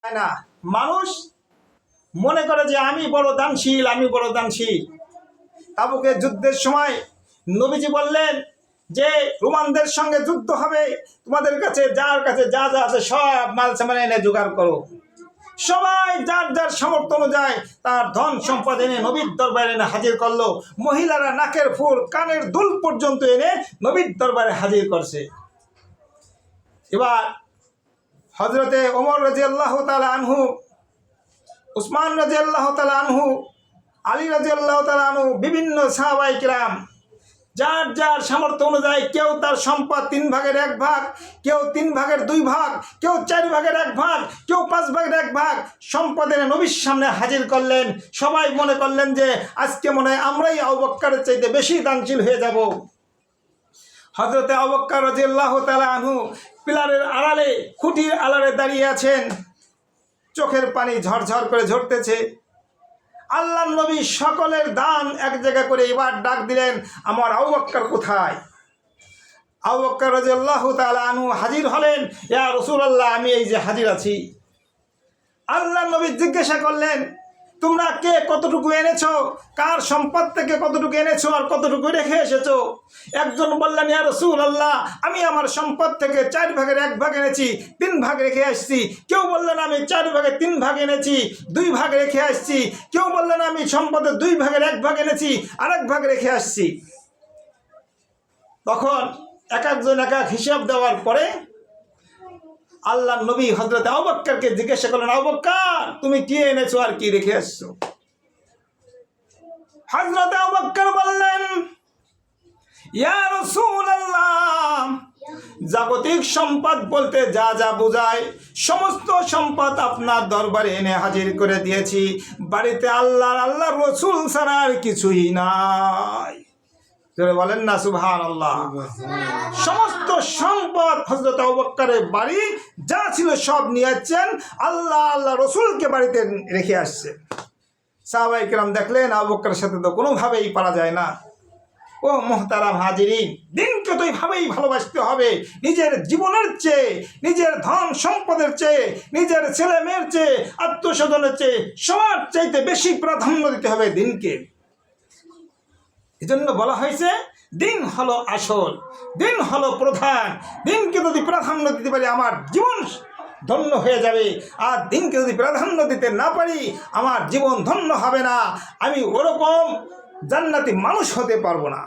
না, মানুষ মনে করে যে আমি বড় দানশীল, আমি বড় দানশীল। তাবুকের যুদ্ধের সময় নবীজি বললেন যে রোমানদের সঙ্গে যুদ্ধ হবে, তোমাদের কাছে যার কাছে যা যা আছে সব মাল সামান এনে জোগাড় করো। সবাই যার যার সামর্থ্য অনুযায়ী তার ধন সম্পদ এনে নবীর দরবারে এনে হাজির করলো। মহিলারা নাকের ফুল কানের দুল পর্যন্ত এনে নবীর দরবারে হাজির করছে। এবার হজরতে ওমর রাদিয়াল্লাহু তাআলা আনহু, উসমান রাদিয়াল্লাহু তাআলা আনহু, আলী রাদিয়াল্লাহু তাআলা আনহু, বিভিন্ন সাহাবায়ে কিরাম যার যার সামর্থ্য অনুযায়ী কেউ তার সম্পদ 3 ভাগের 1 ভাগ, কেউ 3 ভাগের 2 ভাগ, কেউ 4 ভাগের 1 ভাগ, কেউ 5 ভাগের 1 ভাগ সম্পদের নবীর সামনে হাজির করলেন। সবাই মনে করলেন যে আজকে মনে হয় আমরাই আবু বকরের চাইতে বেশি দানশীল হয়ে যাব। হযরতে আবু বকর রাদিয়াল্লাহু তাআলা আনহু পিলারের আড়ালে, খুঁটির আড়ালে দাঁড়িয়ে আছেন, চোখের পানি ঝরঝর করে ঝরতেছে। আল্লাহর নবী সকলের দান এক জায়গা করে এবার ডাক দিলেন, আমার আবু বকর কোথায়? আবু বকর রাদিয়াল্লাহু তাআলা আনহু হাজির হলেন। ইয়া রাসূলুল্লাহ, আমি এই যে হাজির আছি। আল্লাহর নবী জিজ্ঞাসা করলেন, তোমরা কে কতটুকু এনেছো, কার সম্পদ থেকে কতটুকু এনেছো আর কতটুকু রেখে এসেছো? একজন বললেন, ইয়া রাসূলুল্লাহ, আমি আমার সম্পদ থেকে 4 ভাগের 1 ভাগ এনেছি, 3 ভাগ রেখে আসছি। কেউ বললেন আমি 4 ভাগের 3 ভাগ এনেছি, 2 ভাগ রেখে আসছি। কেউ বললেন আমি সম্পদের 2 ভাগের 1 ভাগ এনেছি, আরেক ভাগ রেখে আসছি। তখন এক একজন এক এক হিসাব দেওয়ার পরে আল্লাহ নবী হযরত আবু বকরকে জিজ্ঞাসা করলেন, আবু বকর, তুমি কি এনেছো আর কি রেখে আসছো? হযরত আবু বকর বললেন, ইয়া রাসূলুল্লাহ, জাগতিক সম্পদ বলতে যা যা বোঝায় সমস্ত সম্পদ আপনার দরবারে এনে হাজির করে দিয়েছি। বাড়িতে আল্লাহর রাসূল ছাড়া আর কিছুই নাই। বলেন না সুবহানাল্লাহ। সমস্ত সম্পদ হযরত আবু বকরের বাড়ি যা ছিল সব নিয়ে আসছেন, আল্লাহ রসুলকে বাড়িতে রেখে আসছে। সাহাবায়ে কেরাম দেখলেন আবু বকরের সাথে তো কোনোভাবেই পারা যায় না। ও মুহতারাম হাজিরিন, দিনকে তো এইভাবেই ভালোবাসতে হবে। নিজের জীবনের চেয়ে, নিজের ধন সম্পদের চেয়ে, নিজের ছেলে মেয়ের চেয়ে, আত্মস্বজনের চেয়ে সবার চাইতে বেশি প্রাধান্য দিতে হবে দিনকে। এজন্য বলা হয়েছে দিন হলো আসল, দিন হলো প্রধান। দিনকে যদি প্রাধান্য দিতে পারি আমার জীবন ধন্য হয়ে যাবে, আর দিনকে যদি প্রাধান্য দিতে না পারি আমার জীবন ধন্য হবে না। আমি ওরকম জান্নাতি মানুষ হতে পারবো না।